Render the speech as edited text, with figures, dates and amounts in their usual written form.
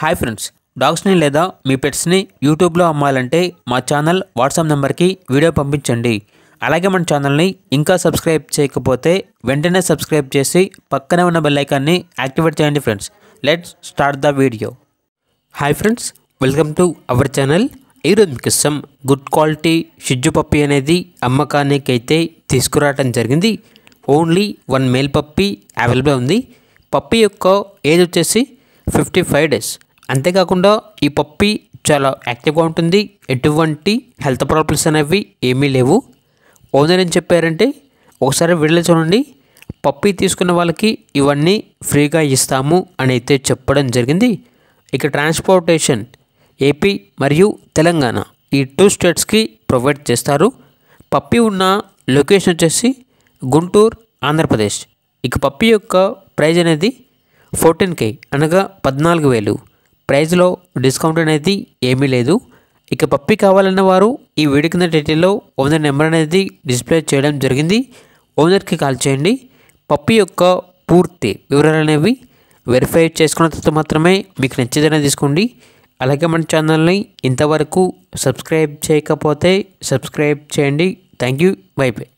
Hi friends, డాగ్స్ని లేదా మీ పెట్స్ని యూట్యూబ్లో అమ్మాలంటే మా ఛానల్ వాట్సాప్ నెంబర్కి వీడియో పంపించండి. అలాగే మన ఛానల్ని ఇంకా సబ్స్క్రైబ్ చేయకపోతే వెంటనే సబ్స్క్రైబ్ చేసి పక్కనే ఉన్న బెల్ ఐకాన్ని యాక్టివేట్ చేయండి friends. Let's start the video. Hi friends, welcome to our channel. ఈరోజు మీకోసం గుడ్ క్వాలిటీ షిజ్జు పప్పీ అనేది అమ్మకానికి అయితే తీసుకురావడం జరిగింది. ఓన్లీ 1 మేల్ పప్పీ అవైలబుల్ ఉంది. పప్పీ యొక్క ఏజ్ వచ్చేసి 55 డేస్. అంతేకాకుండా ఈ పప్పీ చాలా యాక్టివ్గా ఉంటుంది. ఎటువంటి హెల్త్ ప్రాబ్లమ్స్ అనేవి ఏమీ లేవు. ఓనర్ ఏం చెప్పారంటే, ఒకసారి వీడియో చూడండి, పప్పీ తీసుకున్న వాళ్ళకి ఇవన్నీ ఫ్రీగా ఇస్తాము అని అయితే చెప్పడం జరిగింది. ఇక ట్రాన్స్పోర్టేషన్ ఏపీ మరియు తెలంగాణ ఈ 2 స్టేట్స్కి ప్రొవైడ్ చేస్తారు. పప్పీ ఉన్న లొకేషన్ వచ్చేసి గుంటూరు, ఆంధ్రప్రదేశ్. ఇక పప్పీ యొక్క ప్రైజ్ అనేది 14K అనగా 14,000. ప్రైజ్లో డిస్కౌంట్ అనేది ఏమీ లేదు. ఇక పప్పీ కావాలన్న వారు ఈ వీడియో కింద డీటెయిల్లో ఓనర్ నెంబర్ అనేది డిస్ప్లే చేయడం జరిగింది. ఓనర్కి కాల్ చేయండి. పప్పీ యొక్క పూర్తి వివరాలు అనేవి వెరిఫై చేసుకున్న తర్వాత మాత్రమే మీకు నచ్చేదనే తీసుకోండి. అలాగే మన ఛానల్ని ఇంతవరకు సబ్స్క్రైబ్ చేయకపోతే సబ్స్క్రైబ్ చేయండి. Thank you. By by.